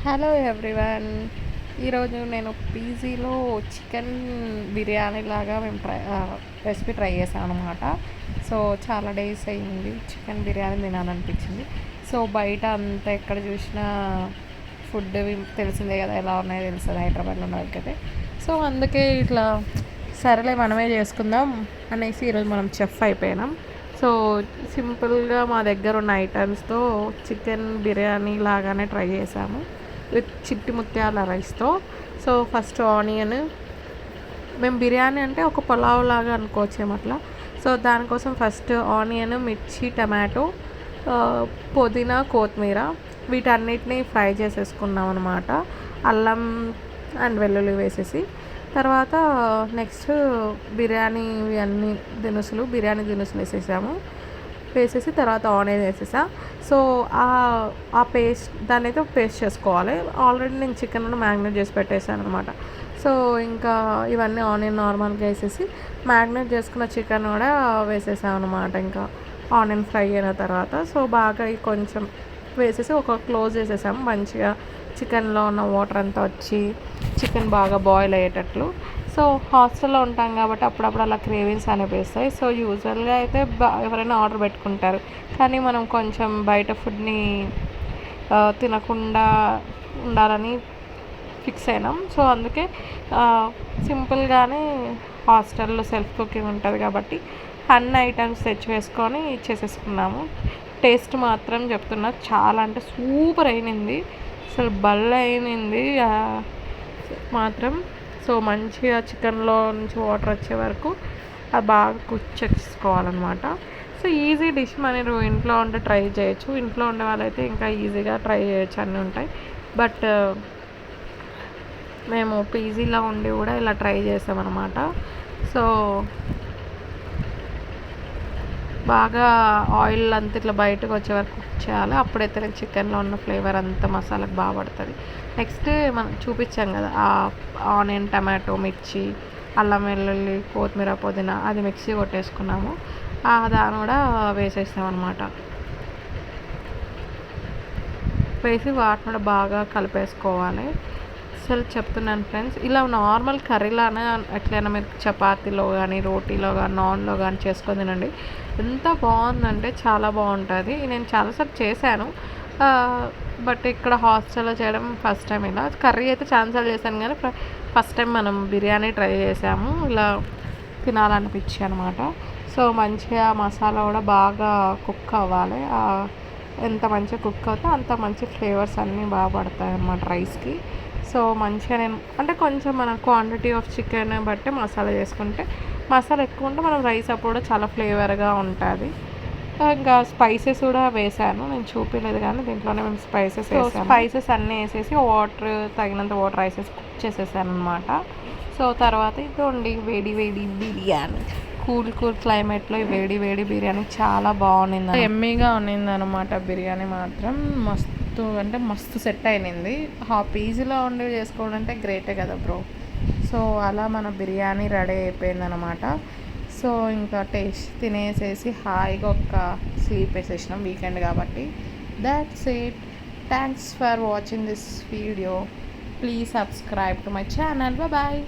Hello everyone. ఈరోజు నేను పీజీలో చికెన్ బిర్యానీ లాగా రెసిపీ ట్రై చేశాను అనమాట. సో చాలా డేస్ అయింది చికెన్ బిర్యానీ తినాలనిపించింది. సో బయట అంతా ఎక్కడ చూసినా ఫుడ్ తెలిసిందే కదా, ఎలా ఉన్నాయో తెలుస్తుంది హైదరాబాద్లో ఉన్నదైతే. సో అందుకే ఇట్లా సరేలే మనమే చేసుకుందాం అనేసి ఈరోజు మనం చెఫ్ అయిపోయినాం. సో సింపుల్గా మా దగ్గర ఉన్న ఐటమ్స్తో చికెన్ బిర్యానీ లాగానే ట్రై చేసాము విత్ చిట్టి ముత్యాల రైస్తో. సో ఫస్ట్ ఆనియన్, మేము బిర్యానీ అంటే ఒక పులావ్ లాగా అనుకోవచ్చేమో అట్లా. సో దానికోసం ఫస్ట్ ఆనియన్, మిర్చి, టమాటో, పుదీనా, కొత్తిమీర వీటన్నిటిని ఫ్రై చేసేసుకున్నాం అనమాట. అల్లం అండ్ వెల్లుల్లి వేసేసి తర్వాత నెక్స్ట్ బిర్యానీ దినుసులు వేసేసి తర్వాత ఆనియన్ వేసేసా. సో ఆ పేస్ట్ దాన్ని అయితే పేస్ట్ చేసుకోవాలి. ఆల్రెడీ నేను చికెన్ మ్యారినేట్ చేసి పెట్టేశాను అనమాట. సో ఇంకా ఇవన్నీ ఆనియన్ నార్మల్గా వేసేసి మ్యారినేట్ చేసుకున్న చికెన్ కూడా వేసేసాను అనమాట. ఇంకా ఆనియన్ ఫ్రై అయిన తర్వాత సో బాగా కొంచెం వేసేసి క్లోజ్ చేసేసాము. మంచిగా చికెన్లో ఉన్న వాటర్ అంతా వచ్చి చికెన్ బాగా బాయిల్ అయ్యేటట్లు. సో హాస్టల్లో ఉంటాం కాబట్టి అప్పుడప్పుడు అలా క్రేవింగ్స్ అనిపిస్తాయి. సో యూజువల్గా అయితే ఎవరైనా ఆర్డర్ పెట్టుకుంటారు, కానీ మనం కొంచెం బయట ఫుడ్ని తినకుండా ఉండాలని ఫిక్స్ అయినాం. సో అందుకే సింపుల్గానే హాస్టల్లో సెల్ఫ్ కుకింగ్ ఉంటుంది కాబట్టి అన్ని ఐటమ్స్ తెచ్చి వేసుకొని చేసేసుకున్నాము. టేస్ట్ మాత్రం చెప్తున్నా చాలా అంటే సూపర్ అయినింది, అసలు అయినింది మాత్రం. సో మంచిగా చికెన్లో నుంచి వాటర్ వచ్చే వరకు అది బాగా కుక్ చేసుకోవాలన్నమాట. సో ఈజీ డిష్ మనం ఇంట్లో ఉంటే ట్రై చేయొచ్చు. ఇంట్లో ఉండే వాళ్ళైతే ఇంకా ఈజీగా ట్రై చేయొచ్చు, అన్నీ ఉంటాయి. బట్ మేము పీజీలో ఉండి కూడా ఇలా ట్రై చేసామన్నమాట. సో బాగా ఆయిల్ అంతా ఇట్లా బయటకు వచ్చే వరకు కుక్ చేయాలి. అప్పుడైతే చికెన్లో ఉన్న ఫ్లేవర్ అంతా మసాలాకు బాగా పడుతుంది. నెక్స్ట్ మనం చూపించాం కదా ఆ ఆనియన్, టమాటో, మిర్చి, అల్లం వెల్లుల్లి, కొత్తిమీర, పుదీనా అది మిక్సీ కొట్టేసుకున్నాము. దాన్ని కూడా వేసేస్తాం అనమాట. వేసి వాటిని కూడా బాగా కలిపేసుకోవాలి. అసలు చెప్తున్నాను ఫ్రెండ్స్, ఇలా నార్మల్ కర్రీలానే ఎట్లయినా మీరు చపాతీలో కానీ, రోటీలో కానీ, నాన్లో కానీ చేసుకొని తినండి. ఎంత బాగుందంటే చాలా బాగుంటుంది. నేను చాలాసార్లు చేశాను, బట్ ఇక్కడ హాస్టల్లో చేయడం ఫస్ట్ టైం. ఇలా కర్రీ అయితే చాలాసార్లు చేశాను, కానీ ఫస్ట్ టైం మనం బిర్యానీ ట్రై చేసాము. ఇలా తినాలనిపించి అనమాట. సో మంచిగా మసాలా కూడా బాగా కుక్ అవ్వాలి. ఎంత మంచిగా కుక్ అవుతే అంత మంచి ఫ్లేవర్స్ అన్నీ బాగా పడతాయి అన్నమాట రైస్కి. సో మంచిగా నేను అంటే కొంచెం మన క్వాంటిటీ ఆఫ్ చికెన్ బట్టి మసాలా చేసుకుంటే, మసాలా ఎక్కువ ఉంటే మనం రైస్ అప్పుడు కూడా చాలా ఫ్లేవర్గా ఉంటుంది. ఇంకా స్పైసెస్ కూడా వేసాను, నేను చూపించలేదు కానీ దీంట్లోనే మేము స్పైసెస్ అన్నీ వేసేసి తగినంత వాటర్ వేసేసి కుక్ చేసేసాను అనమాట. సో తర్వాత ఇదిగోండి వేడి బిర్యానీ, కూల్ క్లైమేట్లో ఈ వేడి బిర్యానీ చాలా బాగుంది, ఎమ్మీగా ఉన్నింది అనమాట. బిర్యానీ మాత్రం మస్తు సెట్ అయినింది. పీజీలో ఉండి చేసుకోవడం అంటే గ్రేటే కదా బ్రో. సో అలా మన బిర్యానీ రెడీ అయిపోయింది అనమాట. సో ఇంకా టేస్ట్ తినేసేసి హాయిగా ఒక స్లీప్ వేసేసినాం, వీకెండ్ కాబట్టి. That's it. Thanks for watching this video. Please subscribe to my channel. Bye.